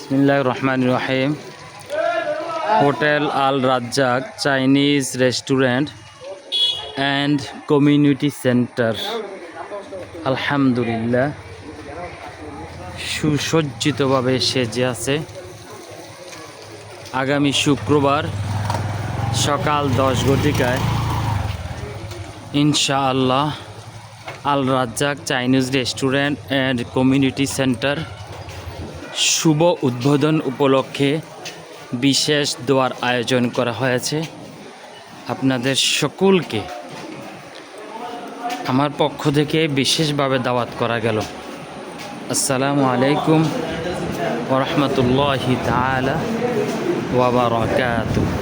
বিসমিল্লাহির রহমানির রহিম। Hotel Al Razzak Chinese restaurant and community centre. আলহামদুলিল্লাহ সুসজ্জিতভাবে সেজে আছে। আগামী শুক্রবার সকাল 10 ঘটিকায় ইনশাআল্লাহ Al Razzak Chinese restaurant and community centre শুভ উদ্বোধন উপলক্ষে বিশেষ দোয়ার আয়োজন করা হয়েছে। আপনাদের সকলকে আমার পক্ষ থেকে বিশেষভাবে দাওয়াত করা গেল। আসসালামু আলাইকুম ওয়া রাহমাতুল্লাহি তাআলা ওয়া বারাকাতুহু।